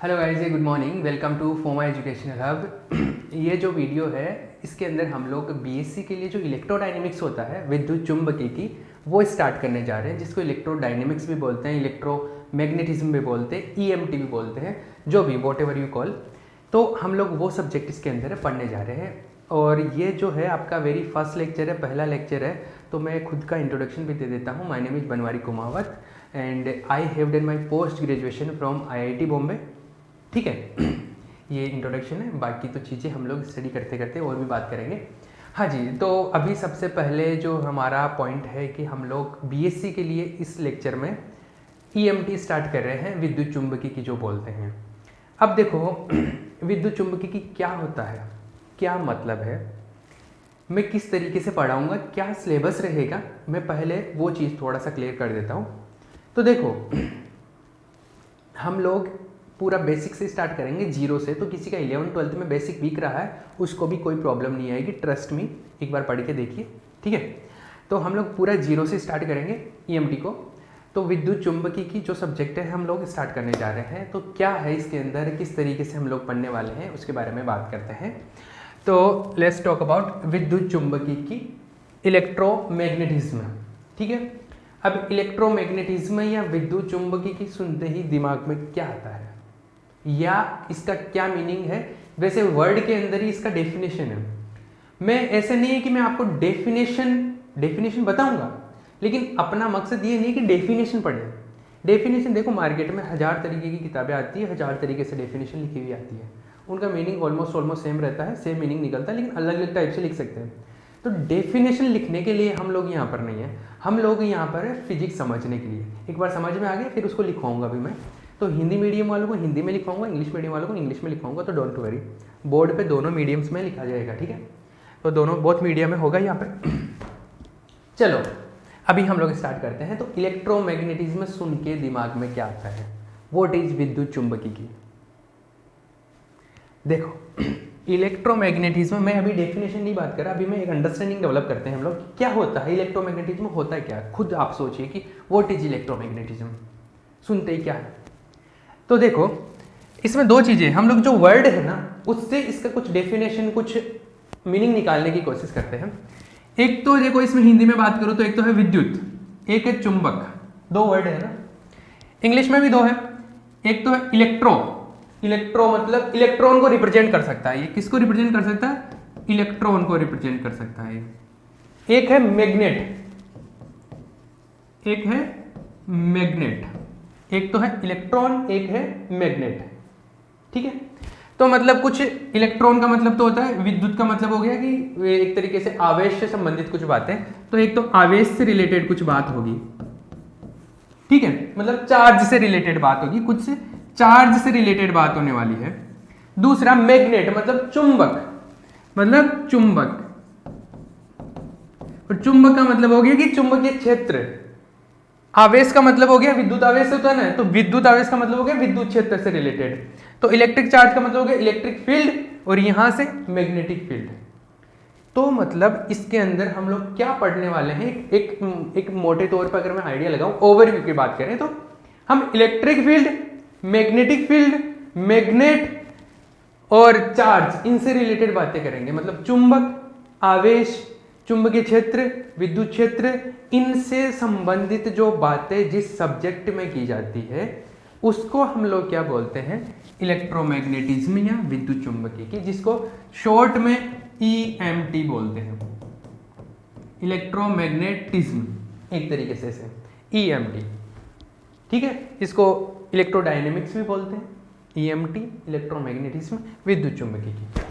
Hello guys, good morning. Welcome to Foma educational hub. ये जो video है इसके अंदर हम लोग बीएससी के लिए जो इलेक्ट्रोडायनेमिक्स होता है विद्युत चुंबकीय वो स्टार्ट करने जा रहे हैं, जिसको इलेक्ट्रोडायनेमिक्स भी बोलते हैं, इलेक्ट्रोमैग्नेटिज्म भी बोलते हैं, ईएमटी भी बोलते हैं, जो भी वॉट एवर यू कॉल। तो हम लोग वो सब्जेक्ट इसके अंदर पढ़ने जा रहे हैं और ये जो है आपका वेरी फर्स्ट लेक्चर है, पहला लेक्चर है। तो मैं खुद का इंट्रोडक्शन भी दे देता हूँ। My name is Banwari Kumawat and I have done my post graduation from IIT Bombay. ठीक है, ये इंट्रोडक्शन है, बाकी तो चीज़ें हम लोग स्टडी करते करते और भी बात करेंगे। हाँ जी, तो अभी सबसे पहले जो हमारा पॉइंट है कि हम लोग बीएससी के लिए इस लेक्चर में ईएमटी स्टार्ट कर रहे हैं, विद्युत चुंबकीय की जो बोलते हैं। अब देखो विद्युत चुंबकीय की क्या होता है, क्या मतलब है, मैं किस तरीके से पढ़ाऊँगा, क्या सिलेबस रहेगा, मैं पहले वो चीज़ थोड़ा सा क्लियर कर देता हूँ। तो देखो हम लोग पूरा बेसिक से स्टार्ट करेंगे, जीरो से। तो किसी का 11th-12th में बेसिक वीक रहा है उसको भी कोई प्रॉब्लम नहीं आएगी, ट्रस्ट मी, एक बार पढ़ के देखिए। ठीक है, तो हम लोग पूरा जीरो से स्टार्ट करेंगे ईएमटी को। तो विद्युत चुंबकीय की जो सब्जेक्ट है हम लोग स्टार्ट करने जा रहे हैं। तो क्या है इसके अंदर, किस तरीके से हम लोग पढ़ने वाले हैं, उसके बारे में बात करते हैं। तो लेट्स टॉक अबाउट विद्युत चुंबकीय की इलेक्ट्रोमैग्नेटिज्म। ठीक है, अब इलेक्ट्रोमैग्नेटिज्म या विद्युत चुंबकीय की सुनते ही दिमाग में क्या आता है या इसका क्या मीनिंग है। वैसे वर्ड के अंदर ही इसका डेफिनेशन है। मैं ऐसे नहीं है कि मैं आपको डेफिनेशन बताऊंगा, लेकिन अपना मकसद ये नहीं कि डेफिनेशन पढ़े। डेफिनेशन देखो, मार्केट में 1000 तरीके की किताबें आती है, 1000 तरीके से डेफिनेशन लिखी हुई आती है, उनका मीनिंग ऑलमोस्ट सेम रहता है, सेम मीनिंग निकलता है, लेकिन अलग अलग टाइप से लिख सकते हैं। तो डेफिनेशन लिखने के लिए हम लोग यहाँ पर नहीं है, हम लोग यहाँ पर है फिजिक्स समझने के लिए। एक बार समझ में आ गया फिर उसको लिखवाऊंगा भी मैं। तो हिंदी मीडियम वालों को हिंदी में लिखवाऊंगा, इंग्लिश मीडियम वालों को इंग्लिश में लिखवाऊंगा। तो डोंट वरी, बोर्ड पे दोनों मीडियम्स में लिखा जाएगा। ठीक है, तो दोनों बहुत मीडियम में होगा यहाँ पे। चलो अभी हम लोग स्टार्ट करते हैं। तो इलेक्ट्रोमैग्नेटिज्म सुन के दिमाग में क्या आता है, व्हाट इज विद्युत चुंबकीय की। देखो इलेक्ट्रोमैग्नेटिज्म, मैं अभी डेफिनेशन नहीं बात कर रहा, अभी मैं एक अंडरस्टैंडिंग डेवलप करते हैं हम लोग, क्या होता है इलेक्ट्रोमैग्नेटिज्म, होता है क्या। खुद आप सोचिए कि व्हाट इज इलेक्ट्रोमैग्नेटिज्म, सुनते ही क्या है। तो देखो इसमें दो चीज़ें, हम लोग जो वर्ड है ना उससे इसका कुछ डेफिनेशन, कुछ मीनिंग निकालने की कोशिश करते हैं। एक तो देखो इसमें हिंदी में बात करूँ तो एक तो है विद्युत, एक है चुंबक, दो वर्ड है ना। इंग्लिश में भी दो है, एक तो है इलेक्ट्रो मतलब इलेक्ट्रॉन को रिप्रेजेंट कर सकता है। ये किसको रिप्रेजेंट कर सकता है, इलेक्ट्रॉन को रिप्रेजेंट कर सकता है। एक है मैग्नेट, एक तो है इलेक्ट्रॉन, एक है मैग्नेट। ठीक है, तो मतलब कुछ इलेक्ट्रॉन का मतलब तो होता है, विद्युत का मतलब हो गया कि एक तरीके से आवेश से संबंधित कुछ बातें। तो एक तो आवेश से रिलेटेड कुछ बात होगी, ठीक है, मतलब चार्ज से रिलेटेड बात होगी, कुछ से चार्ज से रिलेटेड बात होने वाली है। दूसरा मैग्नेट मतलब चुंबक, और चुंबक का मतलब हो गया कि चुंबकीय क्षेत्र। आवेश का मतलब हो गया विद्युत आवेश होता है ना, तो विद्युत आवेश का मतलब हो गया विद्युत क्षेत्र से रिलेटेड। तो इलेक्ट्रिक चार्ज का मतलब हो गया इलेक्ट्रिक फील्ड, और यहां से मैग्नेटिक फील्ड। तो मतलब इसके अंदर हम लोग क्या पढ़ने वाले हैं, एक मोटे तौर पर अगर मैं आइडिया लगाऊं, ओवरव्यू की बात करें तो हम electric field, magnetic field, magnet और चार्ज, इनसे रिलेटेड बातें करेंगे। मतलब चुंबक, आवेश, चुंबकीय क्षेत्र, विद्युत क्षेत्र, इनसे संबंधित जो बातें जिस सब्जेक्ट में की जाती है उसको हम लोग क्या बोलते हैं, इलेक्ट्रोमैग्नेटिज्म या विद्युत चुंबकीय की, जिसको शॉर्ट में ईएमटी बोलते हैं। इलेक्ट्रोमैग्नेटिज्म एक तरीके से ईएमटी। ठीक है, इसको इलेक्ट्रोडायनेमिक्स भी बोलते हैं, ईएमटी, इलेक्ट्रोमैग्नेटिज्म, विद्युत चुंबकीय की।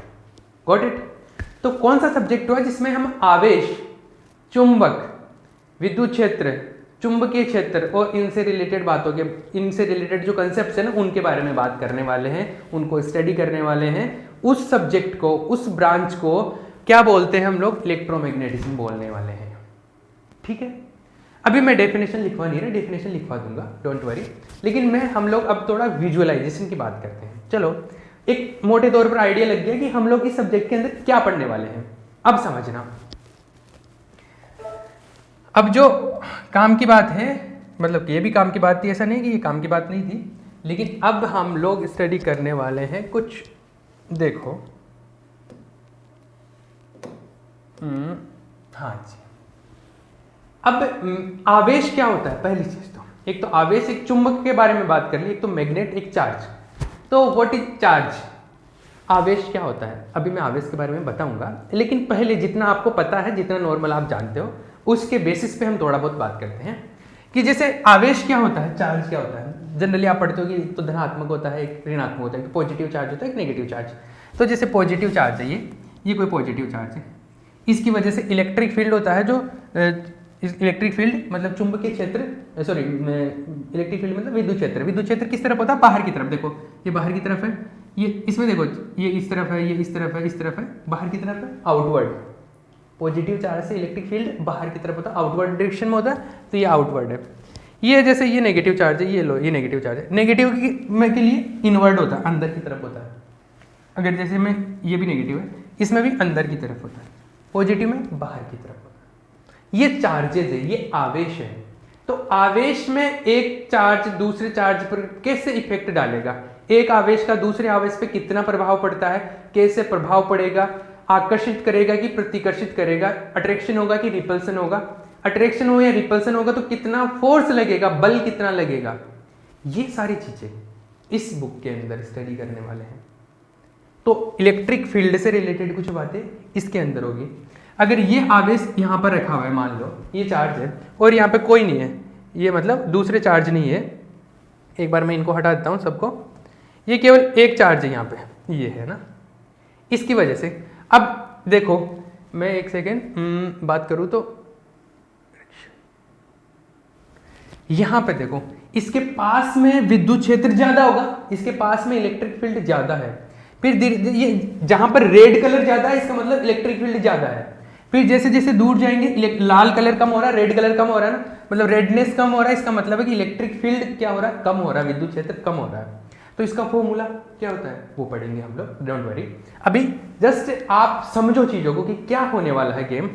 Got it. तो कौन सा सब्जेक्ट हुआ जिसमें हम आवेश, चुंबक, विद्युत क्षेत्र, चुंबकीय क्षेत्र और इनसे रिलेटेड बातों के, इनसे रिलेटेड जो कंसेप्ट्स है ना उनके बारे में बात करने वाले हैं, उनको स्टडी करने वाले हैं। उस सब्जेक्ट को, उस ब्रांच को क्या बोलते हैं हम लोग, इलेक्ट्रोमैग्नेटिज्म बोलने वाले हैं। ठीक है, अभी मैं डेफिनेशन लिखवा नहीं रहा, डेफिनेशन लिखवा दूंगा, डोंट वरी। लेकिन हम लोग अब थोड़ा विजुअलाइजेशन की बात करते हैं। चलो एक मोटे तौर पर आइडिया लग गया कि हम लोग इस सब्जेक्ट के अंदर क्या पढ़ने वाले हैं। अब समझना, अब जो काम की बात है, मतलब कि ये भी काम की बात थी, ऐसा नहीं कि ये काम की बात नहीं थी, लेकिन अब हम लोग स्टडी करने वाले हैं कुछ, देखो हाँ जी। अब आवेश क्या होता है, पहली चीज तो एक तो आवेश, एक चुंबक के बारे में बात कर ली, एक तो मैग्नेट, एक चार्ज। तो व्हाट इज चार्ज, आवेश क्या होता है, अभी मैं आवेश के बारे में बताऊंगा, लेकिन पहले जितना आपको पता है, जितना नॉर्मल आप जानते हो, उसके बेसिस पे हम थोड़ा बहुत बात करते हैं कि जैसे आवेश क्या होता है, चार्ज क्या होता है। जनरली आप पढ़ते हो कि एक तो धनात्मक होता है, एक ऋणात्मक होता है, एक पॉजिटिव चार्ज होता है, एक नेगेटिव चार्ज। तो जैसे पॉजिटिव चार्ज है, ये कोई पॉजिटिव चार्ज है, इसकी वजह से इलेक्ट्रिक फील्ड होता है, जो इलेक्ट्रिक फील्ड मतलब चुंबकीय क्षेत्र, सॉरी इलेक्ट्रिक फील्ड मतलब विद्युत क्षेत्र। विद्युत क्षेत्र किस तरफ होता है, बाहर की तरफ। देखो ये बाहर की तरफ है, ये इसमें देखो ये इस तरफ है, ये इस तरफ है, इस तरफ है, बाहर की तरफ है, आउटवर्ड। पॉजिटिव चार्ज से इलेक्ट्रिक फील्ड बाहर की तरफ होता है, आउटवर्ड डायरेक्शन में होता है, तो ये आउटवर्ड है। ये जैसे ये नेगेटिव चार्ज है, ये लो ये नेगेटिव चार्ज है, नेगेटिव में के लिए इनवर्ड होता है, अंदर की तरफ होता है। अगर जैसे में ये भी नेगेटिव है, इसमें भी अंदर की तरफ होता है, पॉजिटिव में बाहर की तरफ होता है। ये चार्जेज है, ये आवेश है। तो आवेश में एक चार्ज दूसरे चार्ज पर कैसे इफेक्ट डालेगा, एक आवेश का दूसरे आवेश पे कितना प्रभाव पड़ता है, कैसे प्रभाव पड़ेगा, आकर्षित करेगा कि प्रतिकर्षित करेगा, अट्रैक्शन होगा कि रिपल्सन होगा, अट्रैक्शन हो या रिपल्सन होगा तो कितना फोर्स लगेगा, बल कितना लगेगा, ये सारी चीजें इस बुक के अंदर स्टडी करने वाले हैं। तो इलेक्ट्रिक फील्ड से रिलेटेड कुछ बातें इसके अंदर होगी। अगर ये आवेश यहाँ पर रखा हुआ है, मान लो ये चार्ज है और यहाँ पे कोई नहीं है, ये मतलब दूसरे चार्ज नहीं है, एक बार मैं इनको हटा देता हूँ सबको, ये केवल एक चार्ज है यहाँ पे, ये है ना, इसकी वजह से। अब देखो मैं एक सेकेंड बात करूँ तो यहाँ पे देखो, इसके पास में विद्युत क्षेत्र ज्यादा होगा, इसके पास में इलेक्ट्रिक फील्ड ज्यादा है। फिर ये जहां पर रेड कलर ज्यादा है, इसका मतलब इलेक्ट्रिक फील्ड ज्यादा है। फिर जैसे जैसे दूर जाएंगे, लाल कलर कम हो रहा है, रेड कलर कम हो रहा है ना, मतलब रेडनेस कम हो रहा है, इसका मतलब है कि इलेक्ट्रिक फील्ड क्या हो रहा है, कम हो रहा है, विद्युत क्षेत्र कम हो रहा है। तो इसका फॉर्मूला क्या होता है वो पढ़ेंगे हम लोग, डोंट वरी। अभी जस्ट आप समझो चीजों को कि क्या होने वाला है गेम।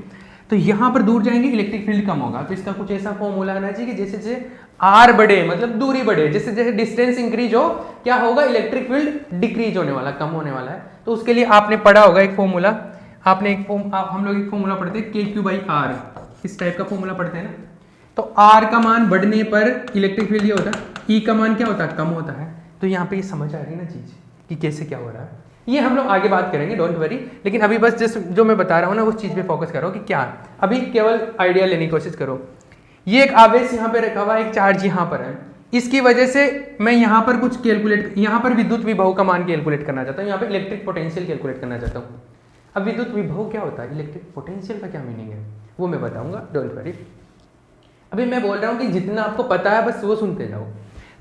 तो यहां पर दूर जाएंगे, इलेक्ट्रिक फील्ड कम होगा, तो इसका कुछ ऐसा फॉर्मूला आना चाहिए कि जैसे जैसे आर बढ़े, मतलब दूरी बढ़े, जैसे जैसे डिस्टेंस इंक्रीज हो, क्या होगा, इलेक्ट्रिक फील्ड डिक्रीज होने वाला, कम होने वाला है। तो उसके लिए आपने पढ़ा होगा एक फॉर्मूला, आपने एक हम लोग एक फॉर्मूला पढ़ते हैं, KQ/R, इस टाइप का फॉर्मूला पढ़ते हैं ना। तो R का मान बढ़ने पर इलेक्ट्रिक फील्ड ये होता है, E का मान क्या होता है, कम होता है। तो यहाँ पे ये समझ आ रही है ना चीज कि कैसे क्या हो रहा है, ये हम लोग आगे बात करेंगे, डोंट वरी। लेकिन अभी बस जस्ट जो मैं बता रहा हूँ ना, उस चीज पे फोकस करो कि क्या, अभी केवल आइडिया लेने की कोशिश करो। ये एक आवेश यहाँ पे रखा हुआ है, एक चार्ज यहाँ पर है, इसकी वजह से मैं यहाँ पर कुछ कैलकुलेट, यहाँ पर विद्युत विभव का मान कैलकुलेट करना चाहता हूँ, यहाँ पे इलेक्ट्रिक पोटेंशियल कैलकुलेट करना चाहता हूँ। अब विद्युत विभव क्या होता है, इलेक्ट्रिक पोटेंशियल का क्या मीनिंग है, वो मैं बताऊंगा, डोंट वरी। अभी मैं बोल रहा हूँ कि जितना आपको पता है बस वो सुनते जाओ।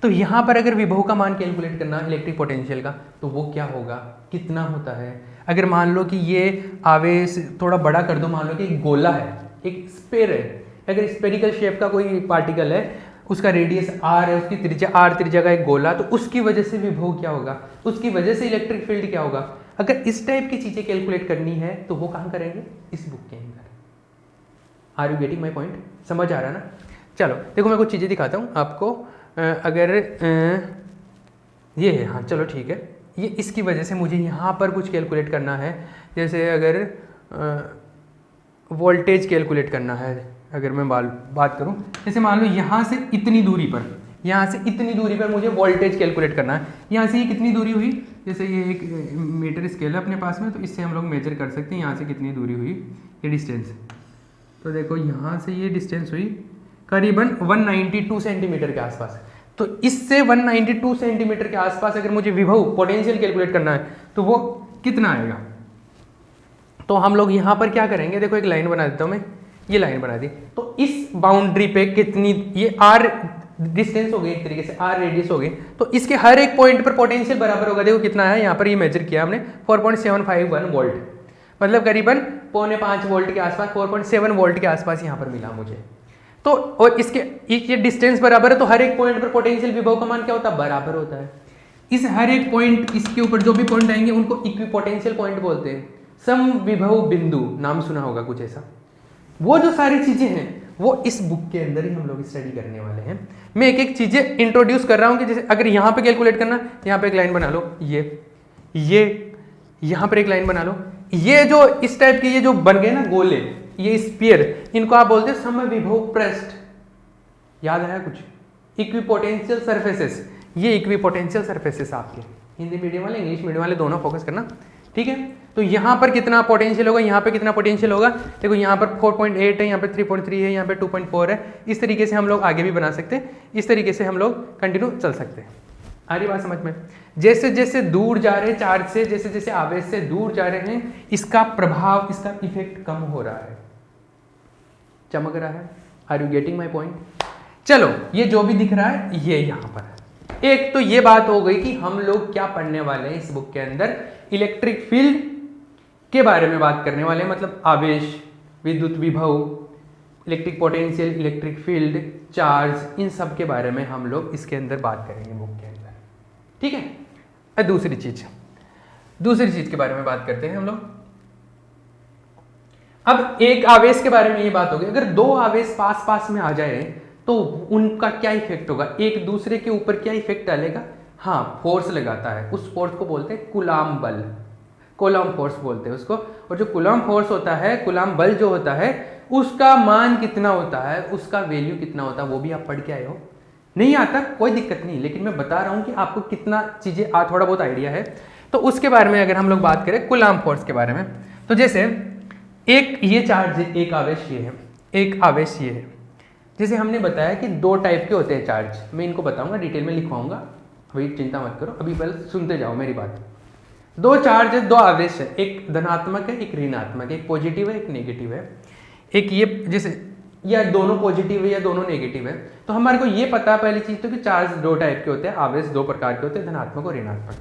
तो यहाँ पर अगर विभव का मान कैलकुलेट करना इलेक्ट्रिक पोटेंशियल का, तो वो क्या होगा, कितना होता है। अगर मान लो कि ये आवेश थोड़ा बड़ा कर दो, मान लो कि एक गोला है, एक स्फीयर है, अगर स्फेरिकल शेप का कोई पार्टिकल है, उसका रेडियस r है, उसकी त्रिज्या r त्रिज्या का एक गोला, तो उसकी वजह से विभव क्या होगा, उसकी वजह से इलेक्ट्रिक फील्ड क्या होगा। अगर इस टाइप की चीजें कैलकुलेट करनी है तो वो कहाँ करेंगे, इस बुक के अंदर। Are you getting my point, समझ आ रहा है ना। चलो देखो मैं कुछ चीज़ें दिखाता हूँ आपको। अगर ये है, हाँ चलो ठीक है, ये इसकी वजह से मुझे यहाँ पर कुछ कैलकुलेट करना है। जैसे अगर वोल्टेज कैलकुलेट करना है, अगर मैं बात करूँ, जैसे मान लो यहाँ से इतनी दूरी पर, यहाँ से इतनी दूरी पर मुझे वोल्टेज कैलकुलेट करना है। यहाँ से ये कितनी दूरी हुई, जैसे ये एक मीटर स्केल है अपने पास में, तो इससे हम लोग मेजर कर सकते हैं यहाँ से कितनी दूरी हुई, ये डिस्टेंस। तो देखो यहाँ से ये डिस्टेंस हुई करीबन 192 सेंटीमीटर के आसपास। तो इससे 192 सेंटीमीटर के आसपास अगर मुझे विभव पोटेंशियल कैलकुलेट करना है तो वो कितना आएगा। तो हम लोग यहाँ पर क्या करेंगे, देखो एक लाइन बना देता हूँ मैं, ये लाइन बना दी। तो इस बाउंड्री पे कितनी, ये r डिस्टेंस हो गई, एक तरीके से r रेडियस हो गई, तो इसके हर एक पॉइंट पर पोटेंशियल बराबर होगा। देखो कितना है, यहाँ पर ये मेजर किया हमने 4.751 वोल्ट, मतलब करीबन 4.5 वोल्ट के आसपास, 4.7 वोल्ट के आसपास यहाँ पर मिला मुझे। तो और इसके ये डिस्टेंस बराबर है, तो हर एक पॉइंट पर पोटेंशियल विभव का मान क्या होता है, बराबर होता है। इस हर एक पॉइंट, इसके ऊपर जो भी पॉइंट आएंगे उनको इक्विपोटेंशियल पॉइंट बोलते हैं। सम विभव बिंदु नाम सुना होगा कुछ ऐसा। वो जो सारी चीजें हैं वो इस बुक के अंदर ही हम लोग स्टडी करने वाले हैं। मैं एक एक चीज़ें इंट्रोड्यूस कर रहा हूँ कि जैसे अगर यहाँ पे कैलकुलेट करना, यहाँ पे एक लाइन बना लो, ये यहाँ पर एक लाइन बना लो, ये जो इस टाइप के ये जो बन गए ना गोले, ये स्फीयर, इनको आप बोलते हैं समविभव पृष्ठ। याद आया कुछ? इक्विपोटेंशियल सरफेसेस, ये इक्विपोटेंशियल सरफेसेस आपके, हिंदी मीडियम वाले इंग्लिश मीडियम वाले दोनों फोकस करना, ठीक है। तो यहाँ पर कितना पोटेंशियल होगा, यहाँ पे कितना पोटेंशियल होगा, देखो यहाँ पर 4.8 है, यहाँ पे 3.3 है, यहाँ पे 2.4 है। इस तरीके से हम लोग आगे भी बना सकते हैं, इस तरीके से हम लोग कंटिन्यू चल सकते हैं। आ रही बात समझ में? जैसे जैसे दूर जा रहे हैं चार्ज से, जैसे जैसे आवेश से दूर जा रहे हैं, इसका प्रभाव, इसका इफेक्ट कम हो रहा है, चमक रहा है। Are you getting my point? चलो, ये जो भी दिख रहा है ये यहाँ पर है। एक तो ये बात हो गई कि हम लोग क्या पढ़ने वाले हैं इस बुक के अंदर, इलेक्ट्रिक फील्ड के बारे में बात करने वाले हैं, मतलब आवेश, विद्युत विभव, electric potential, electric field, charge, इन सब के बारे में हम लोग इसके अंदर बात करेंगे बुक के अंदर, ठीक है। दूसरी चीज के बारे में बात करते हैं हम लोग। अब एक आवेश के बारे में ये बात होगी, अगर दो आवेश पास पास में आ जाए तो उनका क्या इफेक्ट होगा, एक दूसरे के ऊपर क्या इफेक्ट डालेगा? हाँ, फोर्स लगाता है, उस फोर्स को बोलते हैं कूलाम बल, कूलाम फोर्स बोलते हैं उसको। और जो कूलाम फोर्स होता है, कूलाम बल जो होता है, उसका मान कितना होता है, उसका वैल्यू कितना होता है, वो भी आप पढ़ के आए हो। नहीं आता कोई दिक्कत नहीं, लेकिन मैं बता रहा हूं कि आपको कितना चीजें थोड़ा बहुत आइडिया है। तो उसके बारे में अगर हम लोग बात करें कूलाम फोर्स के बारे में, तो जैसे एक ये चार्ज है, एक आवेश ये है, एक आवेश ये है। जैसे हमने बताया कि दो टाइप के होते हैं चार्ज, मैं इनको बताऊंगा, डिटेल में लिखवाऊंगा, अभी चिंता मत करो, अभी पहले सुनते जाओ मेरी बात। दो चार्ज है, दो आवेश है, एक धनात्मक है, एक ऋणात्मक है, एक पॉजिटिव है, एक नेगेटिव है। एक ये जैसे या दोनों पॉजिटिव है या दोनों नेगेटिव है, तो हमारे को ये पता है पहली चीज तो कि चार्ज दो टाइप के होते हैं, आवेश दो प्रकार के होते हैं, धनात्मक और ऋणात्मक।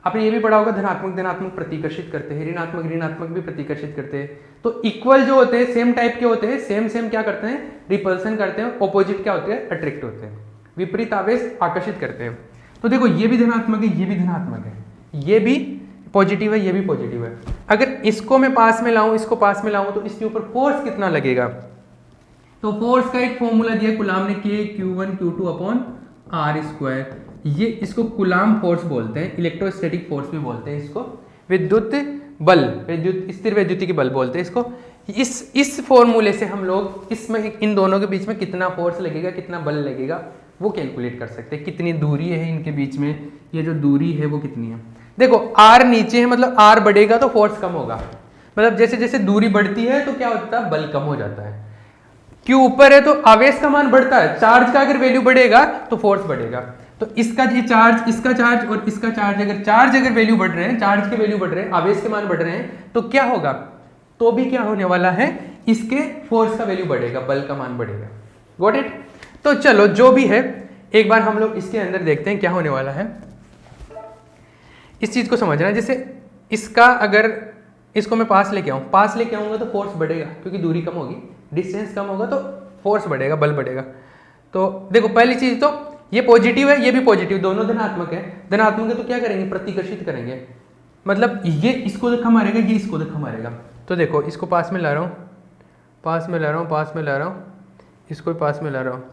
आपने ये भी पढ़ा होगा, धनात्मक प्रतिकर्षित करते हैं, ऋणात्मक भी प्रतिकर्षित करते हैं। तो इक्वल जो होते हैं, सेम टाइप के होते हैं, सेम क्या करते हैं, रिपल्सन करते हैं। ऑपोजिट क्या होते हैं, अट्रैक्ट होते हैं। विपरीत आवेश आकर्षित करते हैं। तो देखो, ये भी धनात्मक है, ये भी धनात्मक है, ये भी पॉजिटिव है, ये भी पॉजिटिव है। अगर इसको मैं पास में लाऊं, इसको पास में लाऊं, तो इसके ऊपर फोर्स कितना लगेगा? तो फोर्स का एक फॉर्मूला दिया कूलाम ने, Q1 Q2 अपॉन R²। ये इसको कूलाम फोर्स बोलते हैं, इलेक्ट्रोस्टैटिक फोर्स भी बोलते हैं इसको, विद्युत बल, स्थिर वैद्युतिक बल बोलते हैं इसको। इस फॉर्मूले से हम लोग इसमें इन दोनों के बीच में कितना फोर्स लगेगा, कितना बल लगेगा, वो कैलकुलेट कर सकते हैं। कितनी दूरी है इनके बीच में, ये जो दूरी है वो कितनी है। देखो, R नीचे है, मतलब R बढ़ेगा तो फोर्स कम होगा, मतलब जैसे जैसे दूरी बढ़ती है तो क्या होता है, बल कम हो जाता है। Q ऊपर है तो आवेश का मान बढ़ता है, चार्ज का अगर वैल्यू बढ़ेगा तो फोर्स बढ़ेगा। तो इसका ये चार्ज, इसका चार्ज और इसका चार्ज, अगर वैल्यू बढ़ रहे हैं, चार्ज के वैल्यू बढ़ रहे हैं, आवेश के मान बढ़ रहे हैं, तो क्या होगा, तो भी क्या होने वाला है, इसके फोर्स का वैल्यू बढ़ेगा, बल का मान बढ़ेगा। Got it? तो चलो, जो भी है एक बार हम लोग इसके अंदर देखते हैं क्या होने वाला है। इस चीज को समझना, जैसे इसका अगर इसको मैं पास लेके आऊंगा तो फोर्स बढ़ेगा, क्योंकि दूरी कम होगी, डिस्टेंस कम होगा तो फोर्स बढ़ेगा, बल बढ़ेगा। तो देखो, पहली चीज तो ये पॉजिटिव है, ये भी पॉजिटिव, दोनों धनात्मक है। धनात्मक है तो क्या करेंगे, प्रतिकर्षित करेंगे, मतलब ये इसको धक्का मारेगा, ये इसको धक्का मारेगा। तो देखो, इसको पास में ला रहा हूँ, इसको पास में ला रहा हूँ।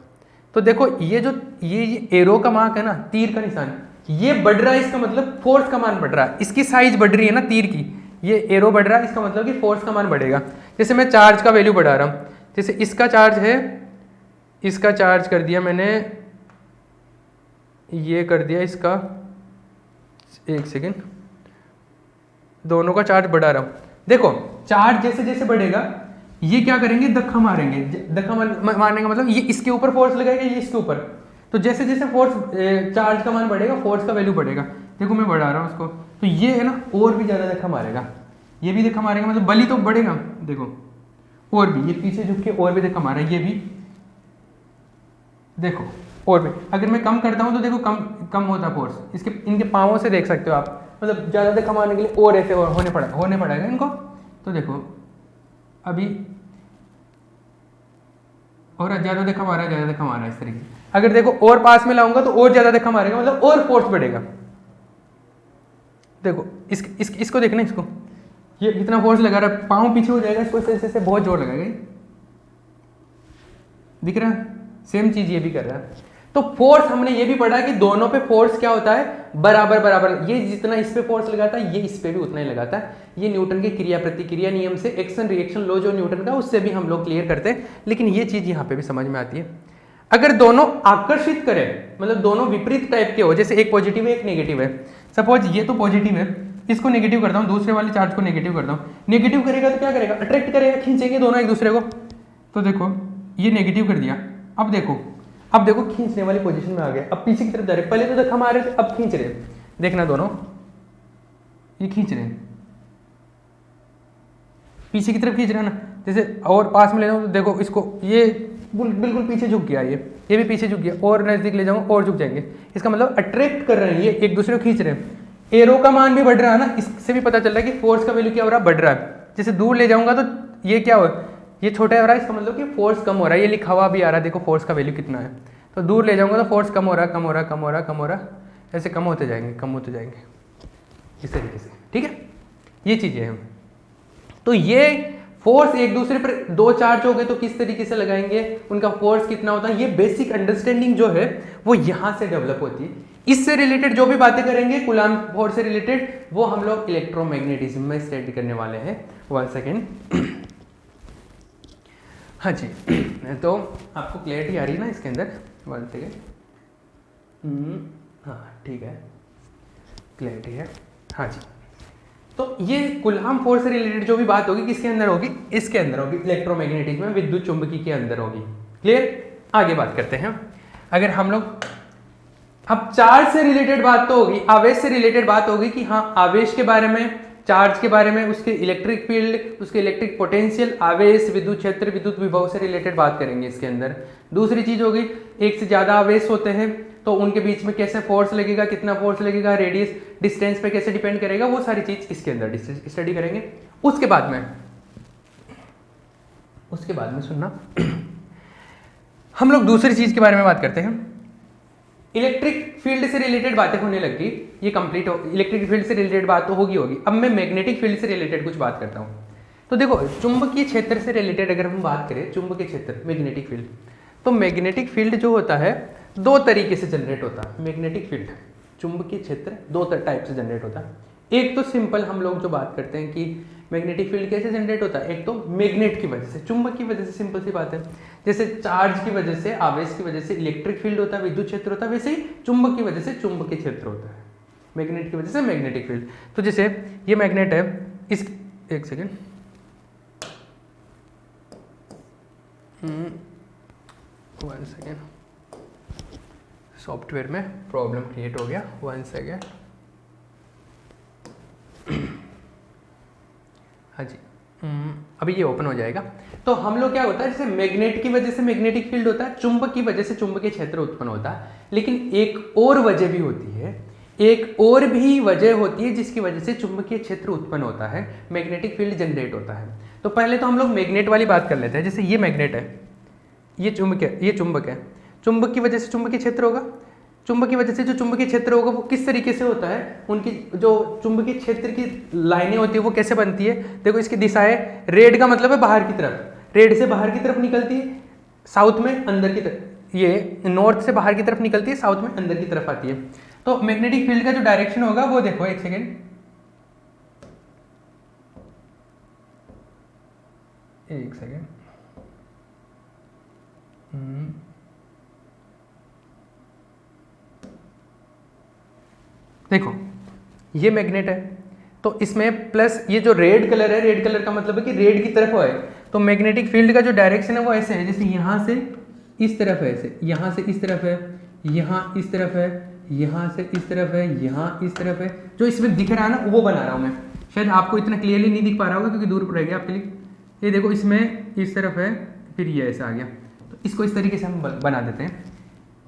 तो देखो, ये जो ये एरो का मार्क है ना, तीर का निशान, ये बढ़ रहा है, इसका मतलब फोर्स का मान बढ़ रहा है, इसकी साइज बढ़ रही है ना तीर की, ये एरो बढ़ रहा है, इसका मतलब कि फोर्स का मान बढ़ेगा। जैसे मैं चार्ज का वैल्यू बढ़ा रहा हूँ, जैसे इसका चार्ज है, इसका चार्ज कर दिया मैंने, ये कर दिया इसका, एक सेकेंड, दोनों का चार्ज बढ़ा रहा हूँ। देखो, चार्ज जैसे जैसे बढ़ेगा, ये क्या करेंगे, धक्का मारेंगे। धक्का मारने का मतलब ये इसके ऊपर फोर्स लगाएगा, ये इसके ऊपर। तो जैसे जैसे फोर्स, चार्ज का मान बढ़ेगा, फोर्स का वैल्यू बढ़ेगा। देखो, मैं बढ़ा रहा हूँ उसको, तो ये है ना, और भी ज़्यादा धक्का मारेगा, ये भी धक्का मारेगा, मतलब बल ही तो बढ़ेगा। देखो, और भी, ये पीछे झुक के और भी धक्का मारा, ये भी देखो, और भी। अगर मैं कम करता हूँ तो देखो, कम होता फोर्स, इसके इनके पाँवों से देख सकते हो आप, मतलब ज़्यादा धक्का मारने के लिए और ऐसे और होने पड़ेगा इनको। तो देखो, अभी और ज़्यादा धक्का मारा है इस तरीके। अगर देखो और पास में लाऊंगा तो और ज़्यादा धक्का मारेगा, मतलब और फोर्स बढ़ेगा। देखो, इसको देखना, इसको ये कितना फोर्स लगा रहा है, पाँव पीछे हो जाएगा, इसको ऐसे बहुत जोर लगाएगा। दिख रहा है, सेम चीज ये भी कर रहा है। तो फोर्स हमने ये भी पढ़ा कि दोनों पे फोर्स क्या होता है, बराबर बराबर, ये जितना इस पे फोर्स लगाता है ये इस पे भी उतना ही लगाता है। ये न्यूटन के क्रिया प्रतिक्रिया नियम से, एक्शन रिएक्शन लॉ जो न्यूटन का, उससे भी हम लोग क्लियर करते हैं। लेकिन ये चीज यहाँ पे भी समझ में आती है, अगर दोनों आकर्षित करें, मतलब दोनों विपरीत टाइप के हो, जैसे एक पॉजिटिव है एक नेगेटिव है, सपोज ये तो पॉजिटिव है, इसको नेगेटिव करता हूँ, दूसरे वाले चार्ज को नेगेटिव करता हूँ, नेगेटिव करेगा तो क्या करेगा, अट्रैक्ट करेगा, खींचेंगे दोनों एक दूसरे को। तो देखो ये नेगेटिव कर दिया, अब देखो खींचने वाली पोजीशन में आ गया, अब पीछे की तरफ डायरेक्ट, पहले तो धक्का मार रहे थे, अब खींच रहे, देखना दोनों ये खींच रहे हैं, पीछे की तरफ खींच रहे हैं ना। जैसे और पास में ले जाऊँ तो देखो इसको, ये बिल्कुल पीछे झुक गया, ये भी पीछे झुक गया, और नजदीक ले जाऊँ और झुक जाएंगे। इसका मतलब अट्रैक्ट कर रहे हैं, ये एक दूसरे को खींच रहे हैं। एरो का मान भी बढ़ रहा है ना, इससे भी पता चल रहा है कि फोर्स का वैल्यू क्या हो रहा है, बढ़ रहा है। जैसे दूर ले जाऊंगा तो ये क्या हो, ये छोटा हो रहा है, इसका मतलब कि फोर्स कम हो रहा है, ये लिखा हुआ भी आ रहा है, देखो फोर्स का वैल्यू कितना है। तो दूर ले जाऊंगा तो फोर्स कम हो रहा है, कम हो रहा है, कम हो रहा है, कम हो रहा है, ऐसे कम होते जाएंगे, कम होते जाएंगे इस तरीके से, ठीक है। ये चीजें हैं। तो ये फोर्स एक दूसरे पर, दो चार्ज हो गए तो किस तरीके से लगाएंगे, उनका फोर्स कितना होता है, ये बेसिक अंडरस्टैंडिंग जो है वो यहां से डेवलप होती है। इससे रिलेटेड जो भी बातें करेंगे कूलाम्ब फोर्स से रिलेटेड, वो हम लोग इलेक्ट्रोमैग्नेटिज्म में स्टडी करने वाले हैं। 1 सेकेंड। हाँ जी, तो आपको क्लैरिटी आ रही है ना इसके अंदर, 1 सेकेंड। हाँ ठीक है, क्लैरिटी है, हाँ जी। तो ये कूलाम्ब फोर्स से रिलेटेड जो भी बात होगी किसके अंदर होगी, इसके अंदर होगी, इलेक्ट्रोमैग्नेटिज्म में, विद्युत चुंबकी के अंदर होगी। क्लियर, आगे बात करते हैं। अगर हम लोग अब चार्ज से रिलेटेड बात तो होगी, आवेश से रिलेटेड बात होगी कि हाँ आवेश के बारे में, चार्ज के बारे में, उसके इलेक्ट्रिक फील्ड, उसके इलेक्ट्रिक पोटेंशियल, आवेश, विद्युत क्षेत्र, विद्युत विभव से रिलेटेड बात करेंगे इसके अंदर। दूसरी चीज होगी, एक से ज्यादा आवेश होते हैं तो उनके बीच में कैसे फोर्स लगेगा, कितना फोर्स लगेगा, रेडियस डिस्टेंस पे कैसे डिपेंड करेगा, वो सारी चीज इसके अंदर स्टडी करेंगे। उसके बाद में सुनना, हम लोग दूसरी चीज के बारे में बात करते हैं। इलेक्ट्रिक फील्ड से रिलेटेड बातें होने लगी, ये कंप्लीट हो, इलेक्ट्रिक फील्ड से रिलेटेड बात तो होगी। अब मैं मैग्नेटिक फील्ड से रिलेटेड कुछ बात करता हूँ। तो देखो चुंबकीय क्षेत्र से रिलेटेड अगर हम बात करें, चुंबकीय क्षेत्र, मैग्नेटिक फील्ड, तो मैग्नेटिक फील्ड जो होता है दो तरीके से जनरेट होता है। मैग्नेटिक फील्ड, चुंबकीय क्षेत्र दो टाइप से जनरेट होता है। एक तो सिंपल हम लोग जो बात करते हैं कि मैग्नेटिक फील्ड कैसे जनरेट होता है, एक तो मैग्नेट की वजह से, चुंबक की वजह से, सिंपल सी बात है। जैसे चार्ज की वजह से, आवेश की वजह से इलेक्ट्रिक फील्ड होता है, विद्युत क्षेत्र होता है, वैसे ही चुंबक की वजह से चुंबकीय क्षेत्र होता है, मैग्नेट की वजह से मैग्नेटिक फील्ड। तो जैसे ये मैग्नेट है, इस एक सेकेंड, वन सेकेंड, सॉफ्टवेयर में प्रॉब्लम क्रिएट हो गया, 1 सेकेंड। हाँ जी, अभी ये ओपन हो जाएगा। तो हम लोग क्या होता है, जैसे मैग्नेट की वजह से मैग्नेटिक फील्ड होता है, चुंबक की वजह से चुंबकीय क्षेत्र उत्पन्न होता है। लेकिन एक और वजह भी होती है, एक और भी वजह होती है जिसकी वजह से चुंबकीय क्षेत्र उत्पन्न होता है, मैग्नेटिक फील्ड जनरेट होता है। तो पहले तो हम लोग मैग्नेट वाली बात कर लेते हैं। जैसे ये मैग्नेट है, ये चुंबक है, ये चुंबक है, चुंबक की वजह से चुंबकीय क्षेत्र होगा। चुंबक की वजह से जो चुंबकीय क्षेत्र होगा वो किस तरीके से होता है, उनकी जो चुंबकीय क्षेत्र की लाइनें होती है वो कैसे बनती है, देखो इसकी दिशा है, रेड का मतलब है बाहर की तरफ, रेड से बाहर की तरफ निकलती है, साउथ में अंदर की तरफ, ये नॉर्थ से बाहर की तरफ निकलती है, साउथ में अंदर की तरफ आती है। तो मैग्नेटिक फील्ड का जो डायरेक्शन होगा वो देखो, एक सेकेंड, एक सेकेंड, देखो ये मैग्नेट है, तो इसमें प्लस ये जो रेड कलर है, रेड कलर का मतलब है कि रेड की तरफ है। तो मैग्नेटिक फील्ड का जो डायरेक्शन है वो ऐसे है, जैसे यहाँ से इस तरफ है, ऐसे यहाँ से इस तरफ है, यहाँ इस तरफ है, यहाँ से इस तरफ है, यहाँ इस तरफ है। जो इसमें दिख रहा है ना वो बना रहा हूँ मैं, शायद आपको इतना क्लियरली नहीं दिख पा रहा होगा क्योंकि दूर रहेगा आपके लिए। ये देखो इसमें इस तरफ है, फिर ये ऐसा आ गया, तो इसको इस तरीके से हम बना देते हैं।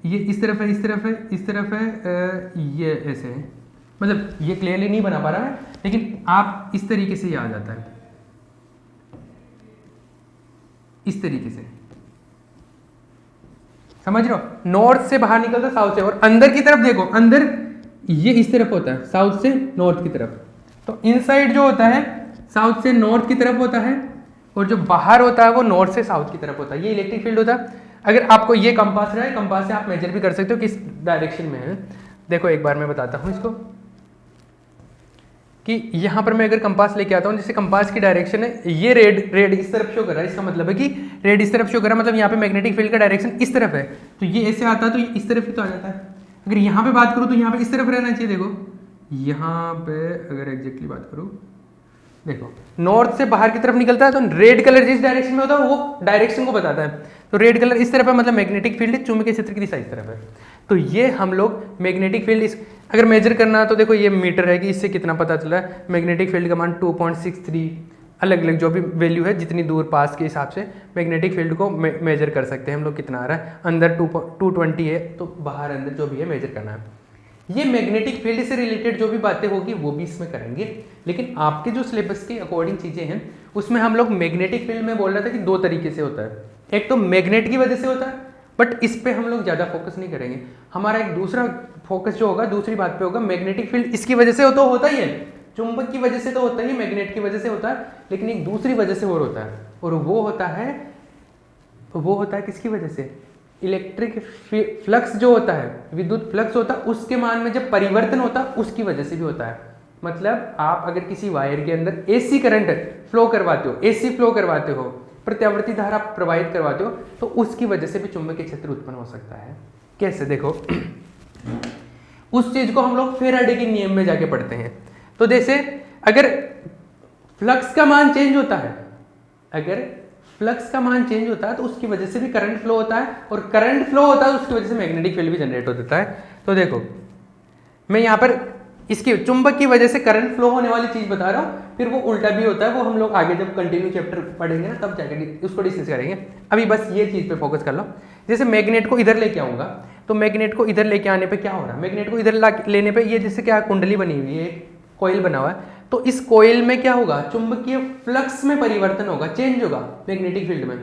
ये इस तरफ है, इस तरफ है, इस तरफ है, ये ऐसे है, मतलब ये क्लियरली नहीं बना पा रहा है, लेकिन आप इस तरीके से ये आ जाता है, इस तरीके से, समझ रहे हो। नॉर्थ से बाहर निकलता है साउथ से, और अंदर की तरफ देखो, अंदर ये इस तरफ होता है, साउथ से नॉर्थ की तरफ। तो इनसाइड जो होता है साउथ से नॉर्थ की तरफ होता है, और जो बाहर होता है वो नॉर्थ से साउथ की तरफ होता है। ये इलेक्ट्रिक फील्ड होता है। अगर आपको ये कंपास रहा है, कंपास से आप मेजर भी कर सकते हो किस डायरेक्शन में है। देखो एक बार मैं बताता हूँ इसको कि यहाँ पर मैं अगर कंपास लेके आता हूँ, जैसे कंपास की डायरेक्शन है ये रेड इस तरफ शो कर रहा है, इसका मतलब है कि रेड इस तरफ शो कर रहा है, मतलब यहाँ पे मैग्नेटिक फील्ड का डायरेक्शन इस तरफ है, तो ये ऐसे आता है तो ये इस तरफ ही तो आ जाता है। अगर यहाँ पे बात करूँ तो यहाँ पे इस तरफ रहना चाहिए। देखो यहाँ पे अगर एग्जैक्टली बात करूँ, देखो नॉर्थ से बाहर की तरफ निकलता है तो रेड कलर जिस डायरेक्शन में होता है वो डायरेक्शन को बताता है, तो रेड कलर इस तरफ है, मतलब मैग्नेटिक फील्ड चुंबकीय क्षेत्र की दिशा इस तरफ है। तो ये हम लोग मैग्नेटिक फील्ड इस अगर मेजर करना है तो देखो ये मीटर है कि इससे कितना पता चला है, मैग्नेटिक फील्ड का मान 2.63, अलग अलग जो भी वैल्यू है जितनी दूर पास के हिसाब से मैग्नेटिक फील्ड को मेजर कर सकते हैं हम लोग, कितना आ रहा है, अंदर 220 है तो बाहर अंदर जो भी है मेजर करना है। ये मैग्नेटिक फील्ड से रिलेटेड जो भी बातें होगी वो भी इसमें करेंगे, लेकिन आपके जो सिलेबस के अकॉर्डिंग चीज़ें हैं उसमें हम लोग मैग्नेटिक फील्ड में बोल रहा था कि दो तरीके से होता है, एक तो मैग्नेट की वजह से होता है, बट इस पे हम लोग ज़्यादा फोकस नहीं करेंगे। हमारा एक दूसरा फोकस जो होगा दूसरी बात पे होगा, मैग्नेटिक फील्ड इसकी वजह से तो होता ही है, चुंबक की वजह से तो होता ही, मैग्नेट की वजह से होता है, लेकिन एक दूसरी वजह से और होता है, और वो होता है किसकी वजह से, इलेक्ट्रिक फ्लक्स जो होता है, विद्युत फ्लक्स होता है, उसके मान में जब परिवर्तन होता है उसकी वजह से भी होता है। मतलब आप अगर किसी वायर के अंदर एसी करंट फ्लो करवाते हो, एसी फ्लो करवाते हो, प्रत्यावर्ती धारा प्रवाहित करवाते हो, तो उसकी वजह से भी चुंबकीय क्षेत्र उत्पन्न हो सकता है। कैसे, देखो उस चीज को हम लोग फेराडे के नियम में जाके पढ़ते हैं। तो जैसे अगर फ्लक्स का मान चेंज होता है, अगर फ्लक्स का मान चेंज होता है तो उसकी वजह से भी करंट फ्लो होता है, और करंट फ्लो होता है तो उसकी वजह से मैग्नेटिक फील्ड भी जनरेट हो जाता है। तो देखो मैं यहाँ पर इसकी चुंबक की वजह से करंट फ्लो होने वाली चीज बता रहा हूँ, फिर वो उल्टा भी होता है, वो हम लोग आगे जब कंटिन्यू चैप्टर पढ़ेंगे ना तब जाकर उसको डिस्कस करेंगे। अभी बस ये चीज पे फोकस कर लो। जैसे मैग्नेट को इधर लेके आऊंगा, तो मैग्नेट को इधर लेके आने पे क्या हो रहा है, मैग्नेट को इधर लेने पे ये जैसे क्या कुंडली बनी हुई है, कोयल बना हुआ है, तो इस कोयल में क्या होगा, चुंबकीय फ्लक्स में परिवर्तन होगा, चेंज होगा मैग्नेटिक फील्ड में,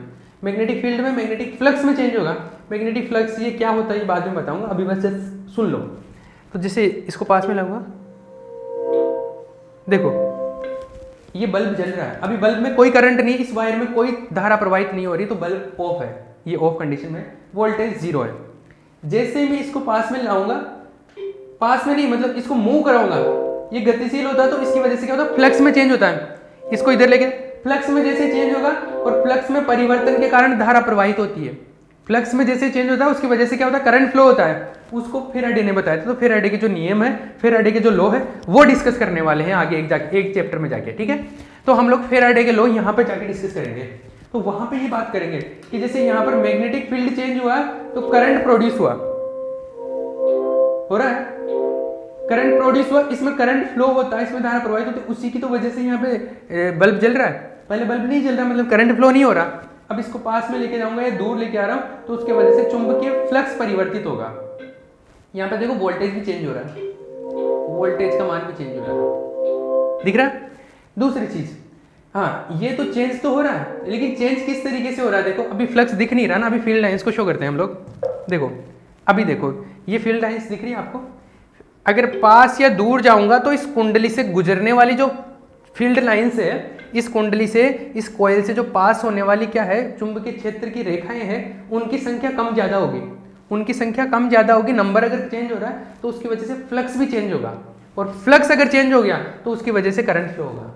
मैग्नेटिक फ्लक्स में चेंज होगा। मैग्नेटिक फ्लक्स ये क्या होता है ये बाद में बताऊंगा, अभी बस जस्ट सुन लो। तो जैसे इसको पास में लाऊंगा, देखो ये बल्ब जल रहा है, अभी बल्ब में कोई करंट नहीं, इस वायर में कोई धारा प्रवाहित नहीं हो रही, तो बल्ब ऑफ है, ये ऑफ कंडीशन में, वोल्टेज 0 है। जैसे मैं इसको पास में लाऊंगा, पास में नहीं मतलब इसको मूव कराऊंगा, ये गतिशील होता है, तो इसकी वजह से क्या होता है, फ्लक्स में चेंज होता है। इसको इधर लेके फ्लक्स में जैसे चेंज होगा, और फ्लक्स में परिवर्तन के कारण धारा प्रवाहित होती है, फ्लक्स में जैसे चेंज होता है उसकी वजह से क्या होता है, करंट फ्लो होता है। उसको फेराडे ने बताया था, तो फेराडे के जो नियम है, फेराडे के जो लॉ है वो डिस्कस करने वाले हैं आगे एक चैप्टर में जाके, ठीक है। तो हम लोग फेराडे के लॉ यहाँ पे जाके डिस्कस करेंगे। तो वहां पे ये बात करेंगे कि जैसे यहाँ पर मैग्नेटिक फील्ड चेंज हुआ तो करंट प्रोड्यूस हुआ, हो रहा है, करंट प्रोड्यूस हुआ, इसमें करंट फ्लो होता है, इसमें धारा प्रवाहित होती है, उसी की तो वजह से यहाँ पे बल्ब जल रहा है। पहले बल्ब नहीं जल रहा, मतलब करंट फ्लो नहीं हो रहा। अब इसको पास में लेके जाऊंगा या दूर लेके आ रहा हूं, तो उसके वजह से चुंबकीय फ्लक्स परिवर्तित होगा। यहाँ पे देखो वोल्टेज भी चेंज हो रहा है, वोल्टेज का मान भी चेंज हो रहा है, दिख रहा है। दूसरी चीज, हाँ ये तो चेंज तो हो रहा है, लेकिन चेंज किस तरीके से हो रहा है, देखो अभी फ्लक्स दिख नहीं रहा ना, अभी फील्ड लाइंस को शो करते हैं हम लोग। देखो अभी देखो ये फील्ड लाइंस दिख रही है आपको, अगर पास या दूर जाऊंगा तो इस कुंडली से गुजरने वाली जो फील्ड लाइंस है, इस कुंडली से, इस कॉइल से जो पास होने वाली क्या है, चुंबकीय क्षेत्र की रेखाएं हैं, उनकी संख्या कम ज्यादा होगी, उनकी संख्या कम ज्यादा होगी। नंबर अगर चेंज हो रहा है तो उसकी वजह से फ्लक्स भी चेंज होगा, और फ्लक्स अगर चेंज हो गया तो उसकी वजह से करंट फ्लो होगा।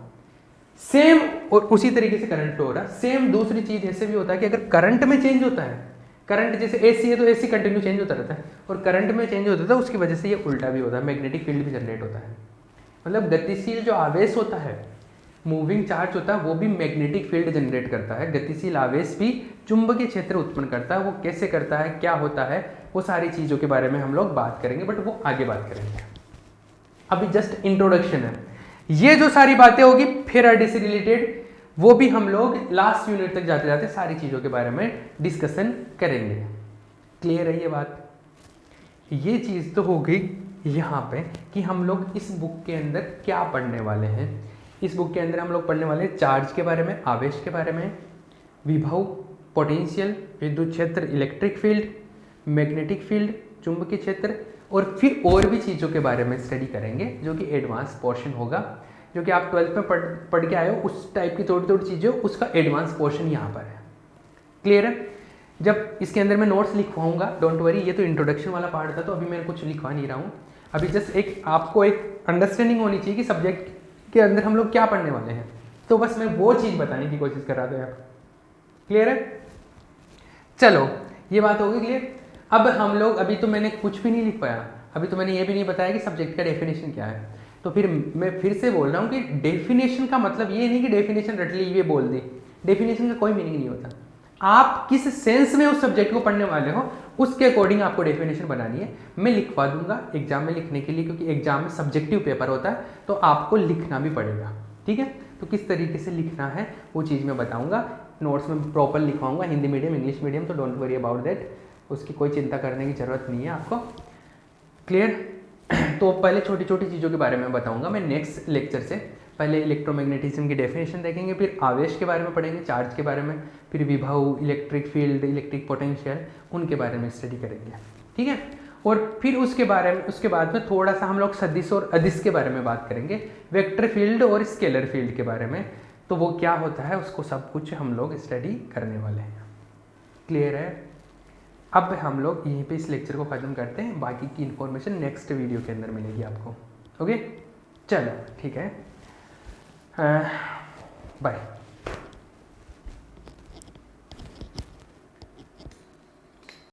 सेम और उसी तरीके से करंट फ्लो हो रहा है। सेम दूसरी चीज ऐसे भी होता है कि अगर करंट में चेंज होता है, करंट जैसे एसी है तो एसी कंटिन्यू चेंज होता रहता है, और करंट में चेंज होता है उसकी वजह से ये उल्टा भी होता है, मैग्नेटिक फील्ड भी जनरेट होता है। मतलब गतिशील जो आवेश होता है, मूविंग चार्ज होता है, वो भी मैग्नेटिक फील्ड जनरेट करता है। गतिशील आवेश भी चुंबकीय क्षेत्र उत्पन्न करता है। वो कैसे करता है, क्या होता है, वो सारी चीज़ों के बारे में हम लोग बात करेंगे, बट वो आगे बात करेंगे। अभी जस्ट इंट्रोडक्शन है, ये जो सारी बातें होगी फेराडे से रिलेटेड, वो भी हम लोग लास्ट यूनिट तक जाते जाते सारी चीज़ों के बारे में डिस्कशन करेंगे। क्लियर है ये बात? ये चीज़ तो हो गई यहाँ पे कि हम लोग इस बुक के अंदर क्या पढ़ने वाले हैं। इस बुक के अंदर हम लोग पढ़ने वाले हैं चार्ज के बारे में, आवेश के बारे में, विभव, पोटेंशियल, विद्युत क्षेत्र, इलेक्ट्रिक फील्ड, मैग्नेटिक फील्ड, चुंबकीय क्षेत्र, और फिर और भी चीज़ों के बारे में स्टडी करेंगे जो कि एडवांस पोर्शन होगा, जो कि आप 12th में पढ़ के आए हो, उस टाइप की थोड़ी थोड़ी चीज़ें, उसका एडवांस पोर्शन यहाँ पर है। क्लियर है? जब इसके अंदर मैं नोट्स लिखवाऊंगा, डोंट वरी, ये तो इंट्रोडक्शन वाला पार्ट था तो अभी मैं कुछ लिखवा नहीं रहा हूँ। अभी जस्ट एक आपको एक अंडरस्टैंडिंग होनी चाहिए कि सब्जेक्ट के अंदर हम लोग क्या पढ़ने वाले हैं, तो बस मैं वो चीज़ बताने की कोशिश कर रहा था यहाँ। क्लियर है? चलो ये बात होगी क्लियर। अब हम लोग, अभी तो मैंने कुछ भी नहीं लिख पाया, अभी तो मैंने ये भी नहीं बताया कि सब्जेक्ट का डेफिनेशन क्या है। तो फिर मैं फिर से बोल रहा हूँ कि डेफिनेशन का मतलब ये नहीं कि डेफिनेशन रट ली ये बोल दी, डेफिनेशन का कोई मीनिंग नहीं होता। आप किस सेंस में उस सब्जेक्ट को पढ़ने वाले हो उसके अकॉर्डिंग आपको डेफिनेशन बनानी है। मैं लिखवा दूंगा एग्जाम में लिखने के लिए, क्योंकि एग्जाम में सब्जेक्टिव पेपर होता है तो आपको लिखना भी पड़ेगा, ठीक है। तो किस तरीके से लिखना है वो चीज़ मैं बताऊंगा, नोट्स में प्रॉपर लिखवाऊंगा, हिंदी मीडियम इंग्लिश मीडियम, तो डोंट वरी अबाउट दैट, उसकी कोई चिंता करने की ज़रूरत नहीं है आपको। क्लियर? तो पहले छोटी छोटी चीज़ों के बारे में बताऊंगा मैं नेक्स्ट लेक्चर से। पहले इलेक्ट्रोमैग्नेटिज्म की डेफिनेशन देखेंगे, फिर आवेश के बारे में पढ़ेंगे, चार्ज के बारे में, फिर विभव, इलेक्ट्रिक फील्ड, इलेक्ट्रिक पोटेंशियल, उनके बारे में स्टडी करेंगे, ठीक है। और फिर उसके बाद में थोड़ा सा हम लोग सदिश और अदिश के बारे में बात करेंगे, वेक्टर फील्ड और स्केलर फील्ड के बारे में, तो वो क्या होता है उसको सब कुछ हम लोग स्टडी करने वाले हैं। क्लियर है? अब हम लोग यहीं पे इस लेक्चर को ख़त्म करते हैं, बाकी की इन्फॉर्मेशन नेक्स्ट वीडियो के अंदर मिलेगी आपको। ओके, चलो ठीक है, बाय।